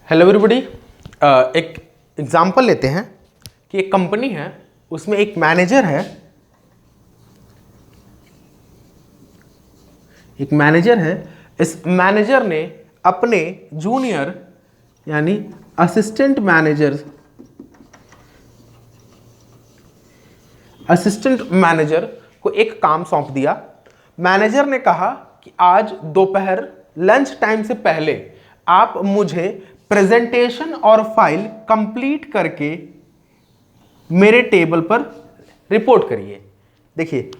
Hello everybody. एक example लेते हैं कि एक कंपनी है, उसमें एक मैनेजर है। इस मैनेजर ने अपने जूनियर यानी असिस्टेंट मैनेजर को एक काम सौंप दिया। मैनेजर ने कहा कि आज दोपहर लंच टाइम से पहले आप मुझे प्रेजेंटेशन और फाइल कंप्लीट करके मेरे टेबल पर रिपोर्ट करिए। देखिए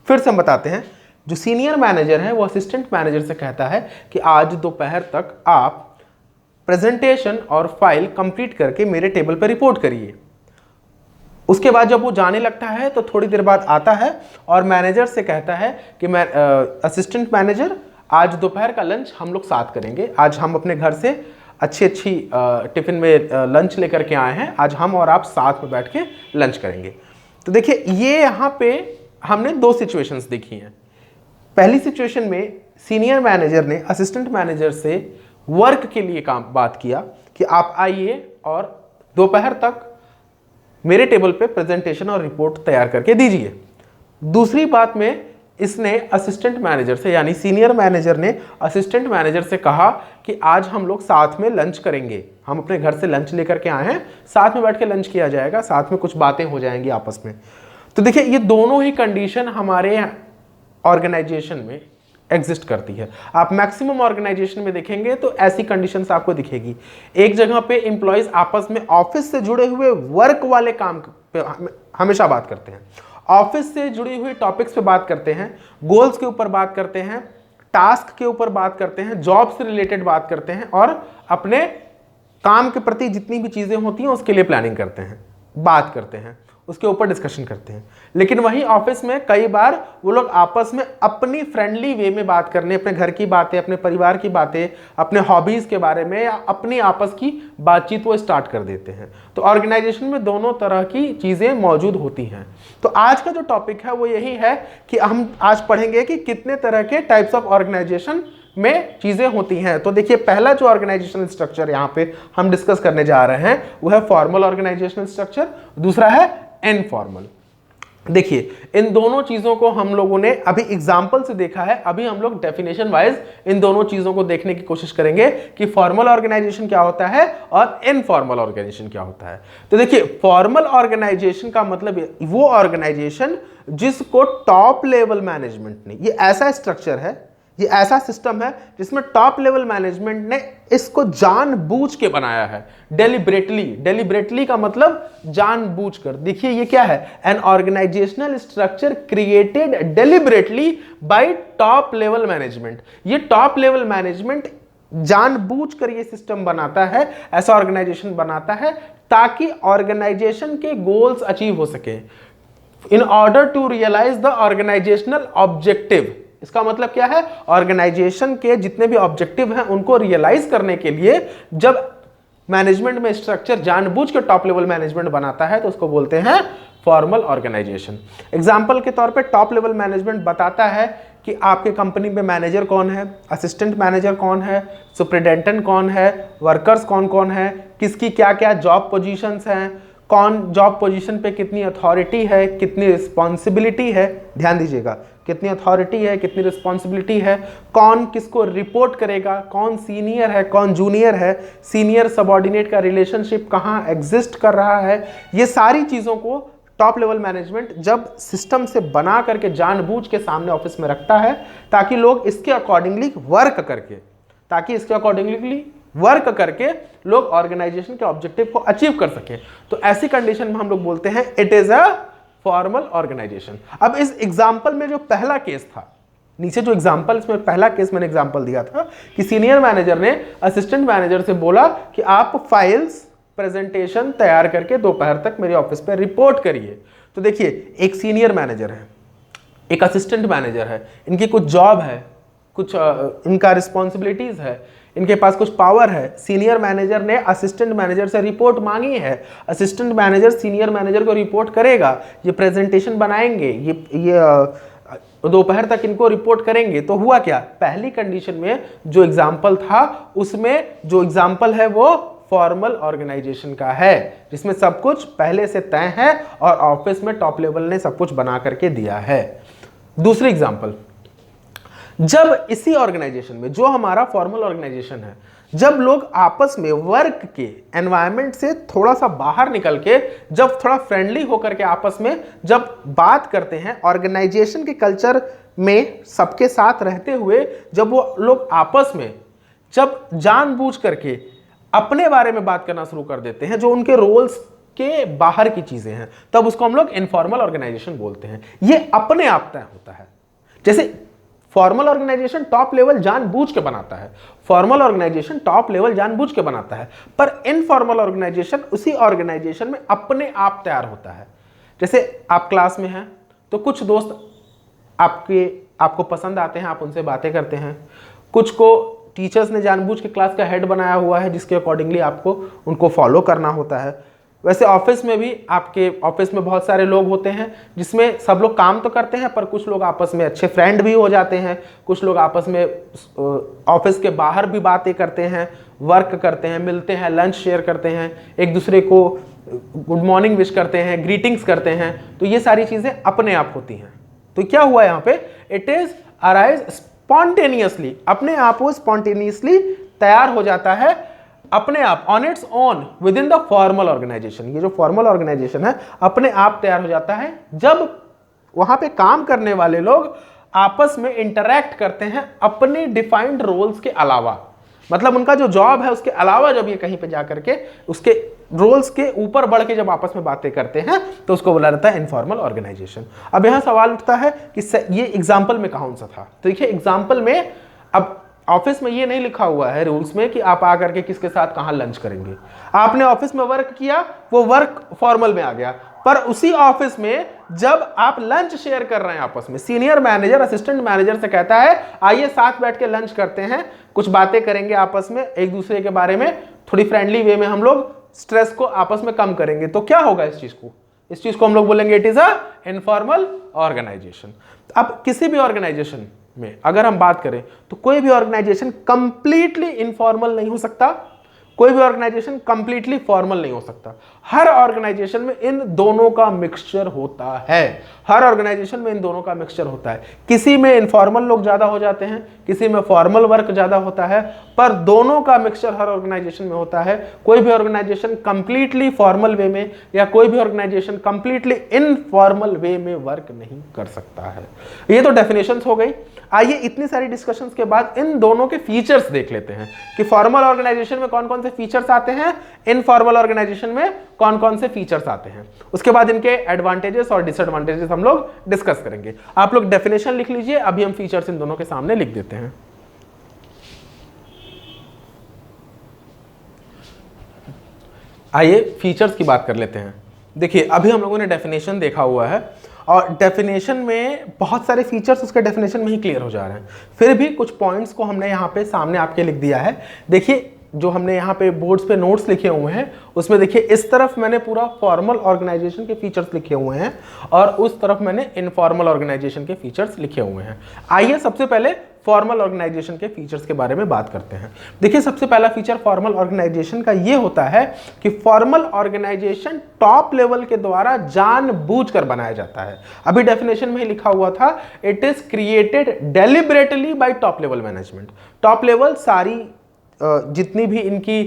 फिर से हम बताते हैं, जो सीनियर मैनेजर है वो असिस्टेंट मैनेजर से कहता है कि आज दोपहर तक आप प्रेजेंटेशन और फाइल कंप्लीट करके मेरे टेबल पर रिपोर्ट करिए। उसके बाद जब वो जाने लगता है तो थोड़ी देर बाद आता है और मैनेजर से कहता है कि मैं असिस्टेंट मैनेजर, आज दोपहर का लंच हम लोग साथ करेंगे। आज हम अपने घर से अच्छी टिफिन में लंच लेकर के आए हैं। आज हम और आप साथ में बैठ के लंच करेंगे। तो देखिए ये यहाँ पे हमने दो सिचुएशंस देखी हैं। पहली सिचुएशन में सीनियर मैनेजर ने असिस्टेंट मैनेजर से वर्क के लिए बात किया कि आप आइए और दोपहर तक मेरे टेबल पे प्रेजेंटेशन और रिपोर्ट तैयार करके दीजिए। दूसरी बात में इसने असिस्टेंट मैनेजर से यानी सीनियर मैनेजर ने असिस्टेंट मैनेजर से कहा कि आज हम लोग साथ में लंच करेंगे। हम अपने घर से लंच लेकर के आए हैं, साथ में बैठ के लंच किया जाएगा, साथ में कुछ बातें हो जाएंगी आपस में। तो देखिए ये दोनों ही कंडीशन हमारे ऑर्गेनाइजेशन में एग्जिस्ट करती है। आप मैक्सिमम ऑर्गेनाइजेशन में देखेंगे तो ऐसी कंडीशंस आपको दिखेगी। एक जगह पे एम्प्लॉयज आपस में ऑफिस से जुड़े हुए वर्क वाले काम पे हमेशा बात करते हैं, ऑफिस से जुड़ी हुई टॉपिक्स पे बात करते हैं, गोल्स के ऊपर बात करते हैं, टास्क के ऊपर बात करते हैं, जॉब से रिलेटेड बात करते हैं और अपने काम के प्रति जितनी भी चीजें होती हैं उसके लिए प्लानिंग करते हैं, बात करते हैं, उसके ऊपर डिस्कशन करते हैं। लेकिन वहीं ऑफिस में कई बार वो लोग आपस में अपनी फ्रेंडली वे में बात करने, अपने घर की बातें, अपने परिवार की बातें, अपने हॉबीज के बारे में या अपनी आपस की बातचीत वो स्टार्ट कर देते हैं। तो ऑर्गेनाइजेशन में दोनों तरह की चीजें मौजूद होती हैं। तो आज का जो टॉपिक है वो यही है कि हम आज पढ़ेंगे कि कितने तरह के टाइप्स ऑफ ऑर्गेनाइजेशन में चीजें होती हैं। तो देखिए पहला जो ऑर्गेनाइजेशनल स्ट्रक्चर यहाँ पे हम डिस्कस करने जा रहे हैं वो है फॉर्मल ऑर्गेनाइजेशनल स्ट्रक्चर, दूसरा है इनफॉर्मल। देखिए इन दोनों चीजों को हम लोगों ने अभी एग्जांपल से देखा है। अभी हम लोग डेफिनेशन वाइज इन दोनों चीजों को देखने की कोशिश करेंगे कि फॉर्मल ऑर्गेनाइजेशन क्या होता है और इनफॉर्मल ऑर्गेनाइजेशन क्या होता है। तो देखिए फॉर्मल ऑर्गेनाइजेशन का मतलब वो ऑर्गेनाइजेशन जिसको टॉप लेवल मैनेजमेंट ने, ये ऐसा स्ट्रक्चर है, ये ऐसा सिस्टम है जिसमें टॉप लेवल मैनेजमेंट ने इसको जानबूझ के बनाया है, डेलिबरेटली का मतलब जानबूझकर। देखिए ये क्या है, an organisational structure created deliberately by top level management. ये टॉप लेवल मैनेजमेंट जानबूझकर ये सिस्टम बनाता है, ऐसा ऑर्गेनाइजेशन बनाता है ताकि ऑर्गेनाइजेशन के गोल्स अचीव हो सके, in order to realise the organisational objective. इसका मतलब क्या है, ऑर्गेनाइजेशन के जितने भी ऑब्जेक्टिव हैं उनको रियलाइज करने के लिए जब मैनेजमेंट में स्ट्रक्चर जानबूझ के टॉप लेवल मैनेजमेंट बनाता है तो उसको बोलते हैं फॉर्मल ऑर्गेनाइजेशन। एग्जांपल के तौर पे टॉप लेवल मैनेजमेंट बताता है कि आपके कंपनी में मैनेजर कौन है, असिस्टेंट मैनेजर कौन है, सुपरिटेंडेंट कौन है, वर्कर्स कौन कौन है, किसकी क्या क्या जॉब पोजीशंस हैं, कौन जॉब पोजीशन पे कितनी अथॉरिटी है, कितनी रिस्पॉन्सिबिलिटी है। ध्यान दीजिएगा, कितनी अथॉरिटी है, कितनी रिस्पॉन्सिबिलिटी है, कौन किसको रिपोर्ट करेगा, कौन सीनियर है, कौन जूनियर है, सीनियर सबऑर्डिनेट का रिलेशनशिप कहाँ एग्जिस्ट कर रहा है। ये सारी चीज़ों को टॉप लेवल मैनेजमेंट जब सिस्टम से बना करके जानबूझ के सामने ऑफिस में रखता है ताकि लोग इसके अकॉर्डिंगली वर्क करके लोग ऑर्गेनाइजेशन के ऑब्जेक्टिव को अचीव कर सके। तो ऐसी कंडीशन में हम लोग बोलते हैं it is a formal organisation. अब इस एग्जांपल में जो पहला केस था, नीचे जो एग्जांपल, इसमें पहला केस मैंने एग्जांपल दिया था कि सीनियर मैनेजर ने असिस्टेंट मैनेजर से बोला कि आप फाइल्स प्रेजेंटेशन तैयार करके दोपहर तक मेरे ऑफिस पे रिपोर्ट करिए। तो देखिए एक सीनियर मैनेजर है, एक असिस्टेंट मैनेजर है, इनकी कुछ जॉब है, कुछ इनका रिस्पॉन्सिबिलिटीज है, इनके पास कुछ पावर है। सीनियर मैनेजर ने असिस्टेंट मैनेजर से रिपोर्ट मांगी है, असिस्टेंट मैनेजर सीनियर मैनेजर को रिपोर्ट करेगा, ये प्रेजेंटेशन बनाएंगे, ये दोपहर तक इनको रिपोर्ट करेंगे। तो हुआ क्या, पहली कंडीशन में जो एग्जाम्पल था उसमें जो एग्जाम्पल है वो फॉर्मल ऑर्गेनाइजेशन का है, जिसमें सब कुछ पहले से तय है और ऑफिस में टॉप लेवल ने सब कुछ बना करके दिया है। दूसरी एग्जाम्पल, जब इसी ऑर्गेनाइजेशन में जो हमारा फॉर्मल ऑर्गेनाइजेशन है, जब लोग आपस में वर्क के एनवायरनमेंट से थोड़ा सा बाहर निकल के जब थोड़ा फ्रेंडली होकर के आपस में जब बात करते हैं, ऑर्गेनाइजेशन के कल्चर में सबके साथ रहते हुए जब वो लोग आपस में जब जानबूझ करके अपने बारे में बात करना शुरू कर देते हैं, जो उनके रोल्स के बाहर की चीजें हैं, तब उसको हम लोग इनफॉर्मल ऑर्गेनाइजेशन बोलते हैं। ये अपने आप तय होता है। जैसे फॉर्मल ऑर्गेनाइजेशन टॉप लेवल जानबूझ के बनाता है, फॉर्मल ऑर्गेनाइजेशन टॉप लेवल जानबूझ के बनाता है, पर इनफॉर्मल ऑर्गेनाइजेशन उसी ऑर्गेनाइजेशन में अपने आप तैयार होता है। जैसे आप क्लास में हैं तो कुछ दोस्त आपको पसंद आते हैं, आप उनसे बातें करते हैं। कुछ को टीचर्स ने जानबूझ के क्लास का हेड बनाया हुआ है, जिसके अकॉर्डिंगली आपको उनको फॉलो करना होता है। वैसे ऑफिस में भी, आपके ऑफिस में बहुत सारे लोग होते हैं जिसमें सब लोग काम तो करते हैं, पर कुछ लोग आपस में अच्छे फ्रेंड भी हो जाते हैं, कुछ लोग आपस में ऑफिस के बाहर भी बातें करते हैं, वर्क करते हैं, मिलते हैं, लंच शेयर करते हैं, एक दूसरे को गुड मॉर्निंग विश करते हैं, ग्रीटिंग्स करते हैं। तो ये सारी चीजें अपने आप होती हैं। तो क्या हुआ यहाँ पे, इट इज अराइज स्पॉन्टेनियसली, अपने आप वो स्पॉन्टेनियसली तैयार हो जाता है अपने आप, on its own, within the formal organisation. ये जो फॉर्मल ऑर्गेनाइजेशन है अपने आप तैयार हो जाता है जब वहां पे काम करने वाले लोग आपस में इंटरैक्ट करते हैं अपने डिफाइंड रोल्स के अलावा। मतलब उनका जो जॉब है उसके अलावा जब ये कहीं पे जाकर के उसके रोल्स के ऊपर बढ़ के जब आपस में बातें करते हैं तो उसको बोला जाता है इनफॉर्मल ऑर्गेनाइजेशन। अब यहां सवाल उठता है कि ये एग्जाम्पल में कौन सा था। तो देखिए एग्जाम्पल में, अब ऑफिस में ये नहीं लिखा हुआ है रूल्स में कि आप आकर के किसके साथ कहां लंच करेंगे। आपने ऑफिस में वर्क किया, वो वर्क फॉर्मल में आ गया, पर उसी ऑफिस में जब आप लंच शेयर कर रहे हैं आपस में, सीनियर मैनेजर असिस्टेंट मैनेजर से कहता है आइए साथ बैठ के लंच करते हैं, कुछ बातें करेंगे आपस में एक दूसरे के बारे में, थोड़ी फ्रेंडली वे में हम लोग स्ट्रेस को आपस में कम करेंगे। तो क्या होगा इस चीज को हम लोग बोलेंगे it is a informal organisation. अब किसी भी ऑर्गेनाइजेशन में अगर हम बात करें तो कोई भी ऑर्गेनाइजेशन कंप्लीटली इनफॉर्मल नहीं हो सकता, कोई भी ऑर्गेनाइजेशन कंप्लीटली फॉर्मल नहीं हो सकता। हर ऑर्गेनाइजेशन में इन दोनों का मिक्सचर होता है, हर ऑर्गेनाइजेशन में इन दोनों का मिक्सचर होता है। किसी में इनफॉर्मल लोग ज्यादा हो जाते हैं, किसी में फॉर्मल वर्क ज्यादा होता है, पर दोनों का मिक्सचर हर ऑर्गेनाइजेशन में होता है। कोई भी ऑर्गेनाइजेशन कंप्लीटली फॉर्मल वे में या कोई भी ऑर्गेनाइजेशन कंप्लीटली इनफॉर्मल वे में वर्क नहीं कर सकता है। ये तो डेफिनेशंस हो गई। आइए इतनी सारी डिस्कशंस के बाद इन दोनों के फीचर्स देख लेते हैं कि फॉर्मल ऑर्गेनाइजेशन में कौन कौन से फीचर्स आते हैं, इनफॉर्मल ऑर्गेनाइजेशन में कौन कौन से फीचर्स आते हैं। उसके बाद इनके एडवांटेजेस और डिसएडवांटेजेस हम लोग डिस्कस करेंगे। आप लोग डेफिनेशन लिख लीजिए, अभी हम फीचर्स इन दोनों के सामने लिख देते हैं। आइए फीचर्स की बात कर लेते हैं। देखिए अभी हम लोगों ने डेफिनेशन देखा हुआ है और डेफिनेशन में बहुत सारे फीचर्स उसके डेफिनेशन में ही क्लियर हो जा रहे हैं, फिर भी कुछ पॉइंट्स को हमने यहाँ पे सामने आपके लिख दिया है। देखिए जो हमने यहाँ पे बोर्ड्स पे नोट्स लिखे हुए हैं उसमें देखिए इस तरफ मैंने पूरा फॉर्मल ऑर्गेनाइजेशन के फीचर्स लिखे हुए हैं और उस तरफ मैंने इनफॉर्मल ऑर्गेनाइजेशन के फीचर्स लिखे हुए हैं। आइए सबसे पहले फॉर्मल ऑर्गेनाइजेशन के फीचर्स के बारे में बात करते हैं। देखिए सबसे पहला फीचर फॉर्मल ऑर्गेनाइजेशन का ये होता है कि फॉर्मल ऑर्गेनाइजेशन टॉप लेवल के द्वारा जानबूझकर बनाया जाता है। अभी डेफिनेशन में ही लिखा हुआ था it is created deliberately by top level management. Top level सारी जितनी भी इनकी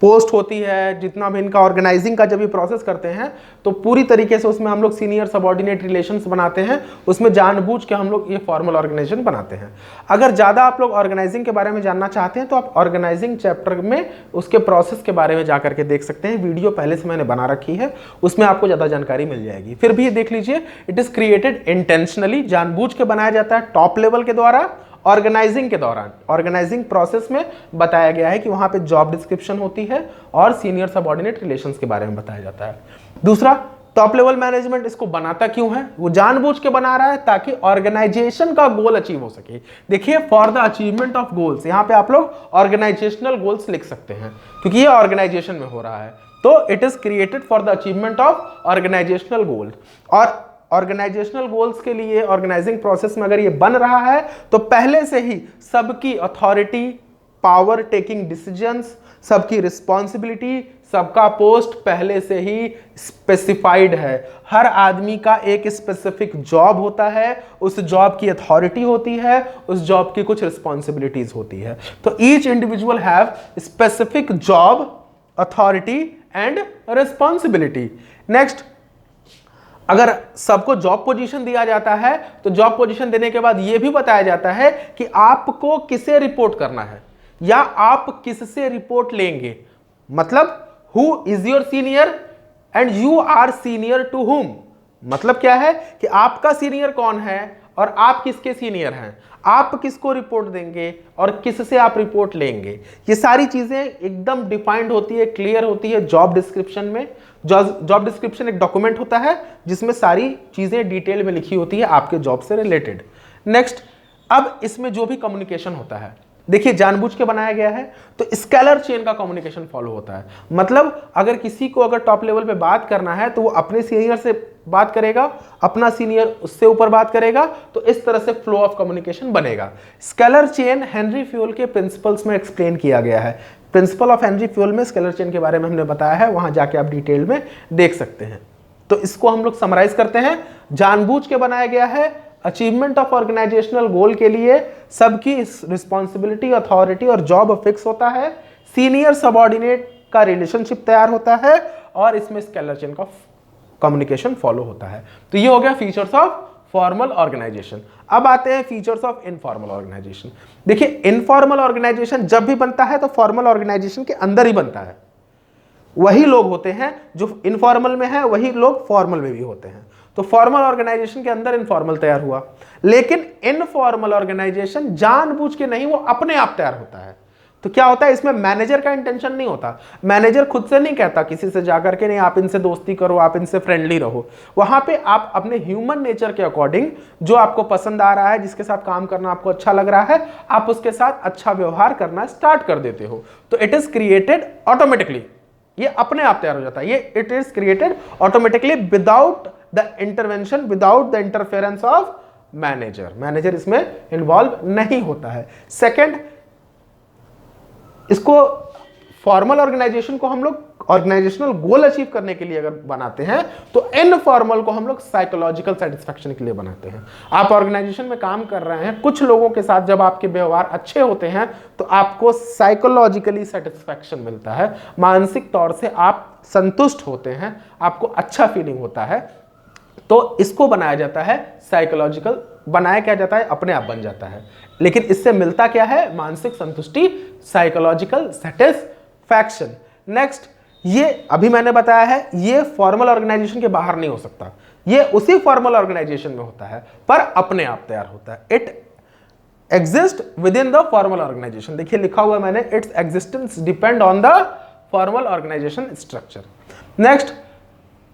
पोस्ट होती है, जितना भी इनका ऑर्गेनाइजिंग का जब भी प्रोसेस करते हैं तो पूरी तरीके से उसमें हम लोग सीनियर सबऑर्डिनेट रिलेशंस बनाते हैं, उसमें जानबूझ के हम लोग ये फॉर्मल ऑर्गेनाइजेशन बनाते हैं। अगर ज़्यादा आप लोग ऑर्गेनाइजिंग के बारे में जानना चाहते हैं तो आप ऑर्गेनाइजिंग चैप्टर में उसके प्रोसेस के बारे में जाकर के देख सकते हैं। वीडियो पहले से मैंने बना रखी है, उसमें आपको ज़्यादा जानकारी मिल जाएगी। फिर भी देख लीजिए इट इज़ क्रिएटेड इंटेंशनली, जानबूझ के बनाया जाता है टॉप लेवल के द्वारा। ऑर्गेनाइजिंग के दौरान ऑर्गेनाइजिंग प्रोसेस में बताया गया है कि वहां पे जॉब डिस्क्रिप्शन होती है और सीनियर सबऑर्डिनेट रिलेशंस के बारे में बताया जाता है। दूसरा, टॉप लेवल मैनेजमेंट इसको बनाता क्यों है, वो जानबूझ के बना रहा है ताकि ऑर्गेनाइजेशन का गोल अचीव हो सके। देखिए for the achievement of goals, यहां पे आप लोग ऑर्गेनाइजेशनल गोल्स लिख सकते हैं क्योंकि ये ऑर्गेनाइजेशन में हो रहा है। तो it is created for the achievement of organisational goal. और ऑर्गेनाइजेशनल गोल्स के लिए ऑर्गेनाइजिंग प्रोसेस में अगर ये बन रहा है तो पहले से ही सबकी अथॉरिटी, पावर टेकिंग डिसीजंस, सबकी रिस्पॉन्सिबिलिटी, सबका पोस्ट पहले से ही स्पेसिफाइड है। हर आदमी का एक स्पेसिफिक जॉब होता है, उस जॉब की अथॉरिटी होती है, उस जॉब की कुछ रिस्पॉन्सिबिलिटीज होती है। तो each individual have specific job, authority and responsibility. Next, अगर सबको जॉब पोजीशन दिया जाता है तो जॉब पोजीशन देने के बाद यह भी बताया जाता है कि आपको किसे रिपोर्ट करना है या आप किससे रिपोर्ट लेंगे। मतलब who is your senior and you are senior to whom. मतलब क्या है कि आपका सीनियर कौन है और आप किसके सीनियर हैं, आप किसको रिपोर्ट देंगे और किससे आप रिपोर्ट लेंगे। ये सारी चीजें एकदम डिफाइंड होती है, क्लियर होती है जॉब डिस्क्रिप्शन में। जॉब डिस्क्रिप्शन एक डॉक्यूमेंट होता है जिसमें सारी चीजें डिटेल में लिखी होती है आपके जॉब से रिलेटेड। नेक्स्ट, अब इसमें जो भी कम्युनिकेशन होता है, देखिए जानबूझ के बनाया गया है तो स्केलर चेन का कम्युनिकेशन फॉलो होता है। मतलब अगर किसी को अगर टॉप लेवल पे बात करना है तो वो अपने सीनियर से बात करेगा, अपना सीनियर उससे ऊपर बात करेगा, तो इस तरह से फ्लो ऑफ कम्युनिकेशन बनेगा। स्केलर चेन हेनरी फ्यूल के प्रिंसिपल्स में एक्सप्लेन किया गया है। प्रिंसिपल ऑफ हेनरी फ्यूल में स्केलर चेन के बारे में हमने बताया है, वहां जाके आप डिटेल में देख सकते हैं। तो इसको हम लोग समराइज करते हैं। जानबूझ के बनाया गया है, अचीवमेंट ऑफ ऑर्गेनाइजेशनल गोल के लिए सबकी रिस्पॉन्सिबिलिटी, अथॉरिटी और जॉब फिक्स होता है, सीनियर सबऑर्डिनेट का रिलेशनशिप तैयार होता है और इसमें स्केलर चेन का कम्युनिकेशन फॉलो होता है। तो ये हो गया फीचर्स ऑफ फॉर्मल ऑर्गेनाइजेशन। अब आते हैं फीचर्स ऑफ इनफॉर्मल ऑर्गेनाइजेशन। देखिए इनफॉर्मल ऑर्गेनाइजेशन जब भी बनता है तो फॉर्मल ऑर्गेनाइजेशन के अंदर ही बनता है। वही लोग होते हैं जो इनफॉर्मल में है, वही लोग फॉर्मल में भी होते हैं। तो फॉर्मल ऑर्गेनाइजेशन के अंदर इनफॉर्मल तैयार हुआ, लेकिन इनफॉर्मल ऑर्गेनाइजेशन जानबूझ के नहीं, वो अपने आप तैयार होता है। तो क्या होता है, इसमें मैनेजर का इंटेंशन नहीं होता। मैनेजर खुद से नहीं कहता किसी से जाकर के नहीं आप इनसे दोस्ती करो, आप इनसे फ्रेंडली रहो। वहां पे आप अपने ह्यूमन नेचर के अकॉर्डिंग जो आपको पसंद आ रहा है, जिसके साथ काम करना आपको अच्छा लग रहा है, आप उसके साथ अच्छा व्यवहार करना स्टार्ट कर देते हो। तो इट इज क्रिएटेड ऑटोमेटिकली, ये अपने आप तैयार हो जाता है। ये it is created automatically without the intervention, without the interference of manager. Manager इसमें इन्वॉल्व नहीं होता है। सेकेंड, इसको फॉर्मल ऑर्गेनाइजेशन को हम लोग ऑर्गेनाइजेशनल गोल अचीव करने के लिए अगर बनाते हैं तो इनफॉर्मल को हम लोग साइकोलॉजिकल सेटिस्फैक्शन के लिए बनाते हैं। आप ऑर्गेनाइजेशन में काम कर रहे हैं, कुछ लोगों के साथ जब आपके व्यवहार अच्छे होते हैं तो आपको साइकोलॉजिकली सेटिस्फैक्शन मिलता है, मानसिक तौर से आप संतुष्ट होते हैं, आपको अच्छा फीलिंग होता है। तो इसको बनाया जाता है साइकोलॉजिकल, बनाया क्या जाता है, अपने आप बन जाता है। लेकिन इससे मिलता क्या है, मानसिक संतुष्टि, साइकोलॉजिकल सेटिस्फैक्शन। नेक्स्ट, ये अभी मैंने बताया है ये फॉर्मल ऑर्गेनाइजेशन के बाहर नहीं हो सकता, ये उसी फॉर्मल ऑर्गेनाइजेशन में होता है पर अपने आप तैयार होता है। It exist within the formal organisation. देखिए लिखा हुआ है मैंने, its existence depend on the formal organisation structure. Next,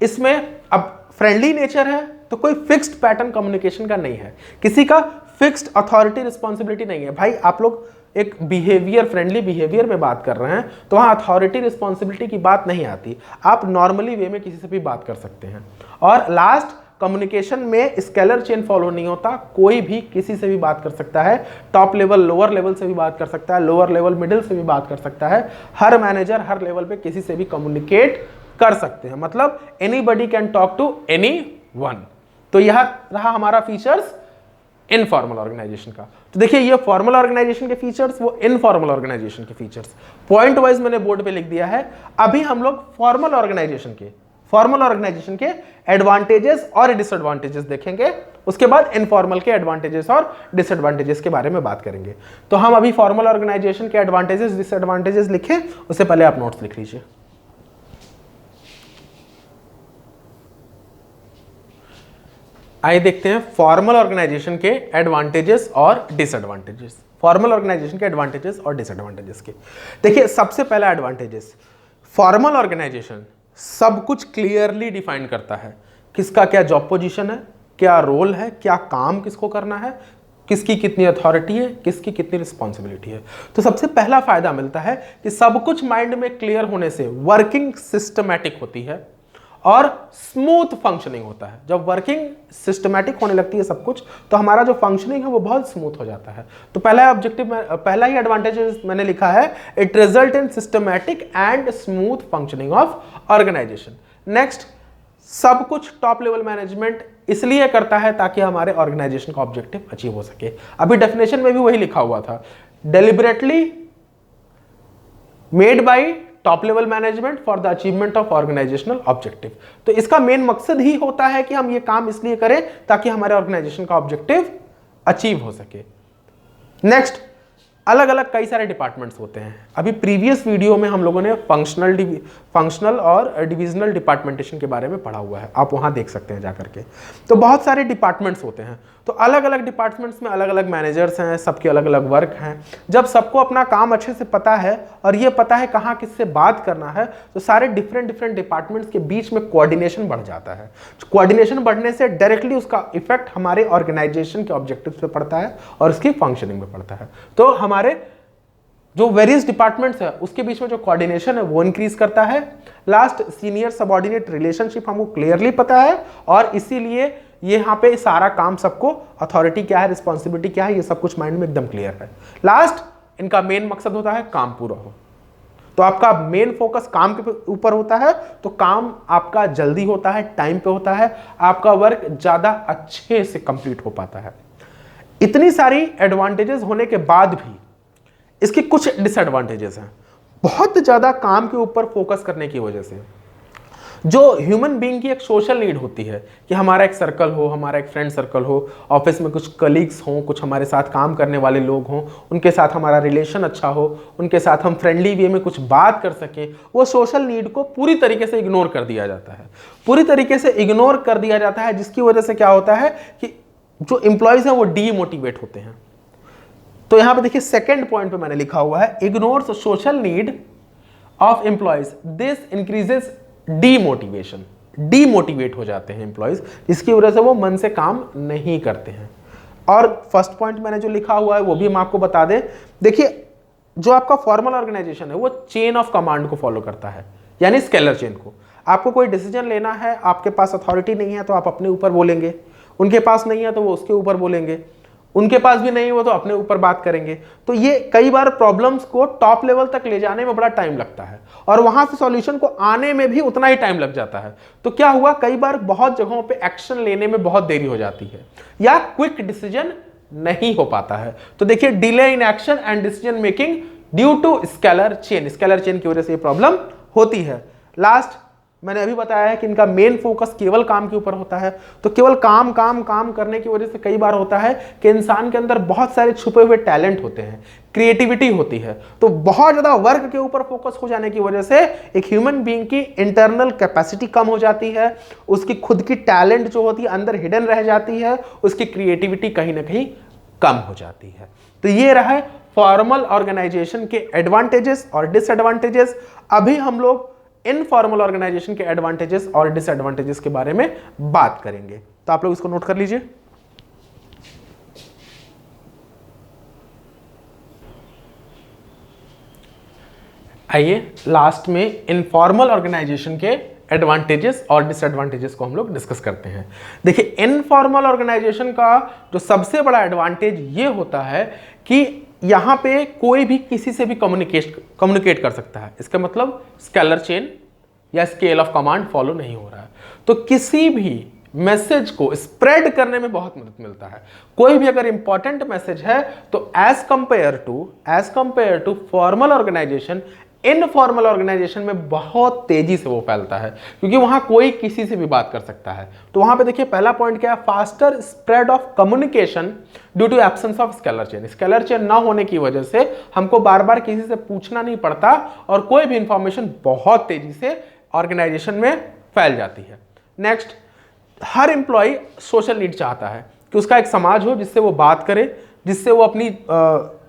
इसमें अब फ्रेंडली नेचर है तो कोई फिक्स्ड पैटर्न कम्युनिकेशन का नहीं है, किसी का फिक्स्ड अथॉरिटी रिस्पॉन्सिबिलिटी नहीं है। भाई आप लोग एक बिहेवियर, फ्रेंडली बिहेवियर में बात कर रहे हैं तो वहां अथॉरिटी रिस्पॉन्सिबिलिटी की बात नहीं आती, आप नॉर्मली वे में किसी से भी बात कर सकते हैं। और लास्ट, कम्युनिकेशन में स्केलर चेन फॉलो नहीं होता, कोई भी किसी से भी बात कर सकता है, टॉप लेवल लोअर लेवल से भी बात कर सकता है, लोअर लेवल मिडिल से भी बात कर सकता है। हर मैनेजर हर लेवल पे किसी से भी कम्युनिकेट कर सकते हैं, मतलब anybody can talk to anyone. तो यह रहा हमारा फीचर्स इनफॉर्मल ऑर्गेनाइजेशन का। तो देखिए ये फॉर्मल ऑर्गेनाइजेशन के फीचर्स, वो इनफॉर्मल ऑर्गेनाइजेशन के फीचर्स पॉइंट वाइज मैंने बोर्ड पे लिख दिया है। अभी हम लोग फॉर्मल ऑर्गेनाइजेशन के एडवांटेजेस और डिसएडवांटेजेस देखेंगे, उसके बाद इनफॉर्मल के एडवांटेजेस और डिसएडवांटेजेस के बारे में बात करेंगे। तो हम अभी फॉर्मल ऑर्गेनाइजेशन के एडवांटेजेस डिसएडवांटेजेस लिखें, उससे पहले आप नोट्स लिख लीजिए। आइए देखते हैं फॉर्मल ऑर्गेनाइजेशन के एडवांटेजेस और डिसएडवांटेजेस। फॉर्मल ऑर्गेनाइजेशन के एडवांटेजेस और डिसएडवांटेजेस के, देखिए सबसे पहला एडवांटेजेस, फॉर्मल ऑर्गेनाइजेशन सब कुछ क्लियरली डिफाइन करता है, किसका क्या जॉब पोजीशन है, क्या रोल है, क्या काम किसको करना है, किसकी कितनी अथॉरिटी है, किसकी कितनी रिस्पॉन्सिबिलिटी है। तो सबसे पहला फायदा मिलता है कि सब कुछ माइंड में क्लियर होने से वर्किंग सिस्टमैटिक होती है और स्मूथ फंक्शनिंग होता है। जब वर्किंग सिस्टमैटिक होने लगती है सब कुछ, तो हमारा जो फंक्शनिंग है वो बहुत स्मूथ हो जाता है। तो पहला ऑब्जेक्टिव में, पहला ही एडवांटेज मैंने लिखा है, it result in systematic and smooth functioning of organisation. Next, सब कुछ टॉप लेवल मैनेजमेंट इसलिए करता है ताकि हमारे ऑर्गेनाइजेशन का ऑब्जेक्टिव अचीव हो सके। अभी डेफिनेशन में भी वही लिखा हुआ था, deliberately made by top level management for the achievement of organisational objective. तो इसका मेन मकसद ही होता है कि हम ये काम इसलिए करें ताकि हमारे ऑर्गेनाइजेशन का ऑब्जेक्टिव अचीव हो सके। नेक्स्ट, अलग अलग कई सारे डिपार्टमेंट्स होते हैं। अभी प्रीवियस वीडियो में हम लोगों ने फंक्शनल और डिविजनल डिपार्टमेंटेशन के बारे में पढ़ा हुआ है, आप वहां देख सकते हैं जाकर के। तो बहुत सारे डिपार्टमेंट्स होते हैं, तो अलग अलग डिपार्टमेंट्स में अलग अलग मैनेजर्स हैं, सबके अलग अलग वर्क हैं। जब सबको अपना काम अच्छे से पता है और ये पता है कहाँ किससे बात करना है, तो सारे डिफरेंट डिपार्टमेंट्स के बीच में कोऑर्डिनेशन बढ़ जाता है। कोऑर्डिनेशन बढ़ने से डायरेक्टली उसका इफेक्ट हमारे ऑर्गेनाइजेशन के ऑब्जेक्टिव्स पे पड़ता है और उसकी फंक्शनिंग में पड़ता है। तो हमारे जो वेरियस डिपार्टमेंट्स है उसके बीच में जो कोऑर्डिनेशन है वो इंक्रीज करता है। लास्ट, सीनियर सबऑर्डिनेट रिलेशनशिप हमको क्लियरली पता है और इसीलिए ये यहाँ पे सारा काम सबको, अथॉरिटी क्या है, रिस्पॉन्सिबिलिटी क्या है, ये सब कुछ माइंड में एकदम क्लियर है। लास्ट, इनका मेन मकसद होता है काम पूरा हो। तो आपका मेन फोकस काम के ऊपर होता है, तो काम आपका जल्दी होता है, टाइम पे होता है, आपका वर्क ज्यादा अच्छे से कंप्लीट हो पाता है। इतनी सारी एडवांटेजेस होने के बाद भी इसके कुछ डिसएडवांटेजेस हैं। बहुत ज्यादा काम के ऊपर फोकस करने की वजह से जो ह्यूमन बीइंग की एक सोशल नीड होती है कि हमारा एक सर्कल हो, हमारा एक फ्रेंड सर्कल हो, ऑफिस में कुछ कलीग्स हों, कुछ हमारे साथ काम करने वाले लोग हों, उनके साथ हमारा रिलेशन अच्छा हो, उनके साथ हम फ्रेंडली वे में कुछ बात कर सकें, वो सोशल नीड को पूरी तरीके से इग्नोर कर दिया जाता है। पूरी तरीके से इग्नोर कर दिया जाता है, जिसकी वजह से क्या होता है कि जो एम्प्लॉयज हैं वो डीमोटिवेट होते हैं। तो यहां पे देखिए सेकंड पॉइंट पे मैंने लिखा हुआ है, ignores social need of employees, this increases demotivation. Demotivate हो जाते हैं एम्प्लॉयज, जिसकी वजह से वो मन से काम नहीं करते हैं। और फर्स्ट पॉइंट मैंने जो लिखा हुआ है वो भी हम आपको बता दें। देखिए, जो आपका फॉर्मल ऑर्गेनाइजेशन है वो चेन ऑफ कमांड को फॉलो करता है, यानी स्केलर चेन को। आपको कोई डिसीजन लेना है, आपके पास अथॉरिटी नहीं है तो आप अपने ऊपर बोलेंगे, उनके पास नहीं है तो वो उसके ऊपर बोलेंगे, उनके पास भी नहीं हो तो अपने ऊपर बात करेंगे। तो ये कई बार प्रॉब्लम्स को टॉप लेवल तक ले जाने में बड़ा टाइम लगता है और वहां से सॉल्यूशन को आने में भी उतना ही टाइम लग जाता है। तो क्या हुआ, कई बार बहुत जगहों पे एक्शन लेने में बहुत देरी हो जाती है या क्विक डिसीजन नहीं हो पाता है। तो देखिए, delay in action and decision making due to scalar chain, scalar chain की वजह से ये प्रॉब्लम होती है। लास्ट, मैंने अभी बताया है कि इनका मेन फोकस केवल काम के ऊपर होता है। तो केवल काम काम काम करने की वजह से कई बार होता है कि इंसान के अंदर बहुत सारे छुपे हुए टैलेंट होते हैं, क्रिएटिविटी होती है। तो बहुत ज्यादा वर्क के ऊपर फोकस हो जाने की वजह से एक ह्यूमन बीइंग की इंटरनल कैपेसिटी कम हो जाती है, उसकी खुद की टैलेंट जो होती है अंदर हिडन रह जाती है, उसकी क्रिएटिविटी कहीं ना कहीं कम हो जाती है। तो ये रहा फॉर्मल ऑर्गेनाइजेशन के एडवांटेजेस और डिसएडवांटेजेस। अभी हम लोग इनफॉर्मल ऑर्गेनाइजेशन के एडवांटेजेस और डिसएडवांटेजेस के बारे में बात करेंगे। तो आप लोग इसको नोट कर लीजिए। आइए लास्ट में इनफॉर्मल ऑर्गेनाइजेशन के एडवांटेजेस और डिसएडवांटेजेस को हम लोग डिस्कस करते हैं। देखिए, इनफॉर्मल ऑर्गेनाइजेशन का जो सबसे बड़ा एडवांटेज ये होता है कि यहां पे कोई भी किसी से भी कम्युनिकेट कर सकता है। इसका मतलब स्केलर चेन या स्केल ऑफ कमांड फॉलो नहीं हो रहा है। तो किसी भी मैसेज को स्प्रेड करने में बहुत मदद मिलता है। कोई भी अगर इंपॉर्टेंट मैसेज है तो as compare to formal organisation, informal organisation में बहुत तेजी से वो फैलता है, क्योंकि वहां कोई किसी से भी बात कर सकता है। तो वहां पे देखिए, पहला पॉइंट क्या है, faster spread of communication due to absence of scalar chain. Scalar chain ना होने की वजह से हमको बार बार किसी से पूछना नहीं पड़ता और कोई भी इंफॉर्मेशन बहुत तेजी से ऑर्गेनाइजेशन में फैल जाती है। नेक्स्ट, हर एम्प्लॉय सोशल नीड चाहता है कि उसका एक समाज हो जिससे वो बात करे, जिससे वो अपनी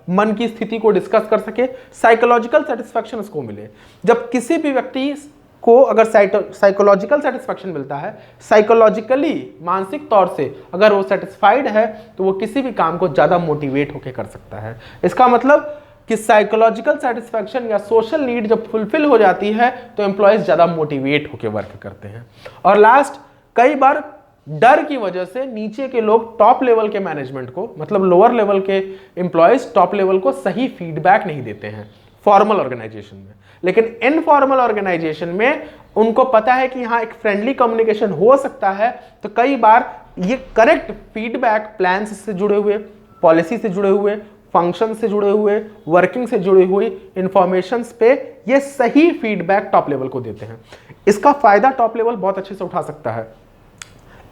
मन की स्थिति को डिस्कस कर सके, साइकोलॉजिकल सेटिस्फैक्शन उसको मिले। जब किसी भी व्यक्ति को अगर साइकोलॉजिकल सेटिस्फैक्शन मिलता है, साइकोलॉजिकली मानसिक तौर से अगर वो सेटिस्फाइड है, तो वो किसी भी काम को ज्यादा मोटिवेट होकर कर सकता है। इसका मतलब कि साइकोलॉजिकल सेटिस्फैक्शन या सोशल नीड जब फुलफिल हो जाती है तो एम्प्लॉयज ज़्यादा मोटिवेट होकर वर्क करते हैं। और लास्ट, कई बार डर की वजह से नीचे के लोग टॉप लेवल के मैनेजमेंट को, मतलब लोअर लेवल के एम्प्लॉयज टॉप लेवल को सही फीडबैक नहीं देते हैं फॉर्मल ऑर्गेनाइजेशन में। लेकिन इनफॉर्मल ऑर्गेनाइजेशन में उनको पता है कि यहाँ एक फ्रेंडली कम्युनिकेशन हो सकता है, तो कई बार ये करेक्ट फीडबैक प्लान्स से जुड़े हुए, पॉलिसी से जुड़े हुए, फंक्शन से जुड़े हुए, वर्किंग से जुड़ी हुई इंफॉर्मेशंस पे ये सही फीडबैक टॉप लेवल को देते हैं। इसका फायदा टॉप लेवल बहुत अच्छे से उठा सकता है।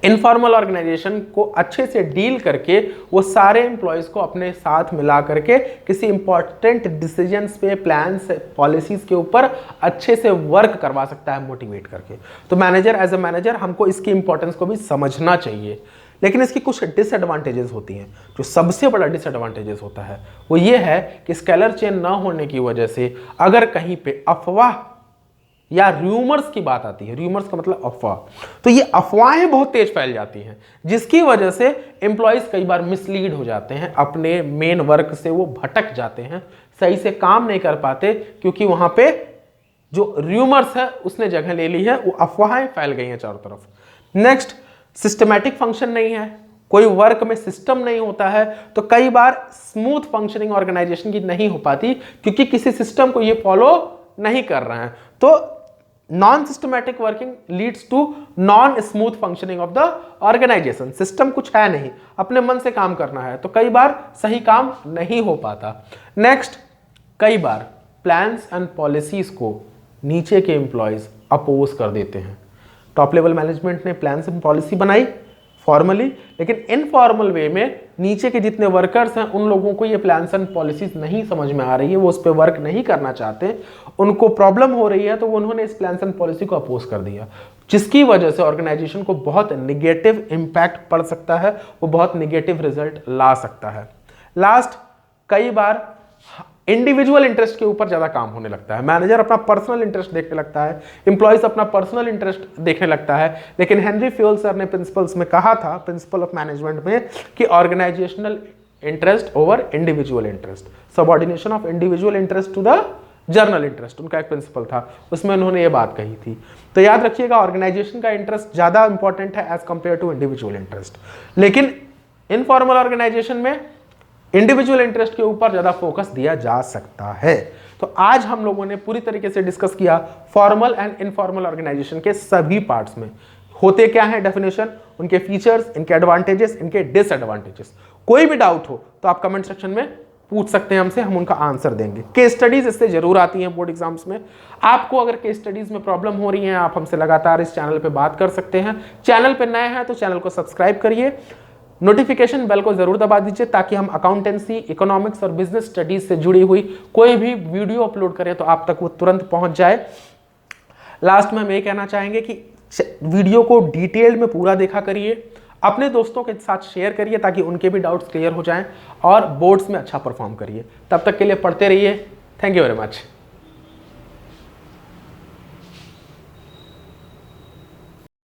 इनफॉर्मल ऑर्गेनाइजेशन को अच्छे से डील करके वो सारे एम्प्लॉयज को अपने साथ मिला करके किसी इंपॉर्टेंट डिसीजंस पे, प्लान्स, पॉलिसीज के ऊपर अच्छे से वर्क करवा सकता है मोटिवेट करके। तो मैनेजर, एज अ मैनेजर हमको इसकी इंपॉर्टेंस को भी समझना चाहिए। लेकिन इसकी कुछ डिसएडवांटेजेस होती हैं। जो सबसे बड़ा डिसएडवांटेजेस होता है वो ये है कि स्केलर चेन ना होने की वजह से अगर कहीं पे अफवाह या र्यूमर्स की बात आती है, र्यूमर्स का मतलब अफवाह, तो ये अफवाहें बहुत तेज फैल जाती हैं, जिसकी वजह से एम्प्लॉयज कई बार मिसलीड हो जाते हैं, अपने मेन वर्क से वो भटक जाते हैं, सही से काम नहीं कर पाते, क्योंकि वहां पे जो र्यूमर्स है उसने जगह ले ली है, वो अफवाहें फैल गई हैं चारों तरफ। नेक्स्ट, सिस्टमैटिक फंक्शन नहीं है, कोई वर्क में सिस्टम नहीं होता है, तो कई बार स्मूथ फंक्शनिंग ऑर्गेनाइजेशन की नहीं हो पाती, क्योंकि किसी सिस्टम को ये फॉलो नहीं कर रहे हैं। तो non systematic working leads to non smooth functioning of the organisation. System कुछ है नहीं, अपने मन से काम करना है, तो कई बार सही काम नहीं हो पाता। नेक्स्ट, कई बार प्लान्स एंड पॉलिसीज को नीचे के एम्प्लॉयज अपोज कर देते हैं। टॉप लेवल मैनेजमेंट ने प्लान्स एंड पॉलिसी बनाई फॉर्मली, लेकिन इनफॉर्मल वे में नीचे के जितने वर्कर्स हैं उन लोगों को ये प्लान्स एंड पॉलिसीज नहीं समझ में आ रही है, वो उस पर वर्क नहीं करना चाहते, उनको प्रॉब्लम हो रही है, तो उन्होंने इस प्लान्स एंड पॉलिसी को अपोज कर दिया, जिसकी वजह से ऑर्गेनाइजेशन को बहुत निगेटिव इंपैक्ट पड़ सकता है, वो बहुत निगेटिव रिजल्ट ला सकता है। लास्ट, कई बार इंडिविजुअल इंटरेस्ट के ऊपर ज्यादा काम होने लगता है। मैनेजर अपना पर्सनल इंटरेस्ट देखने लगता है, एम्प्लॉयज अपना पर्सनल इंटरेस्ट देखने लगता है। लेकिन हेनरी फ्यूल सर ने प्रिंसिपल्स में कहा था, प्रिंसिपल ऑफ मैनेजमेंट में, कि organisational interest over individual interest, subordination of individual interest to the general interest, उनका एक प्रिंसिपल था, उसमें उन्होंने ये बात कही थी। तो याद रखिएगा, ऑर्गेनाइजेशन का इंटरेस्ट ज्यादा इंपॉर्टेंट है as compare to individual interest. लेकिन इनफॉर्मल ऑर्गेनाइजेशन में इंडिविजुअल इंटरेस्ट के ऊपर ज्यादा फोकस दिया जा सकता है। तो आज हम लोगों ने पूरी तरीके से डिस्कस किया फॉर्मल एंड इनफॉर्मल ऑर्गेनाइजेशन के सभी पार्ट्स में होते क्या है, डेफिनेशन, उनके फीचर्स, इनके एडवांटेजेस, इनके डिसएडवांटेजेस। कोई भी डाउट हो तो आप कमेंट सेक्शन में पूछ सकते हैं हमसे, हम उनका आंसर देंगे। केस स्टडीज इससे जरूर आती हैं बोर्ड एग्जाम्स में। आपको अगर केस स्टडीज में प्रॉब्लम हो रही है, आप हमसे लगातार इस चैनल पे बात कर सकते हैं। चैनल पे नए हैं तो चैनल को सब्सक्राइब करिए, नोटिफिकेशन बेल को जरूर दबा दीजिए, ताकि हम अकाउंटेंसी, इकोनॉमिक्स और बिजनेस स्टडीज से जुड़ी हुई कोई भी वीडियो अपलोड करें तो आप तक वो तुरंत पहुंच जाए। लास्ट में हम ये कहना चाहेंगे कि वीडियो को डिटेल में पूरा देखा करिए, अपने दोस्तों के साथ शेयर करिए, ताकि उनके भी डाउट्स क्लियर हो जाएं और बोर्ड्स में अच्छा परफॉर्म करिए। तब तक के लिए पढ़ते रहिए। Thank you very much.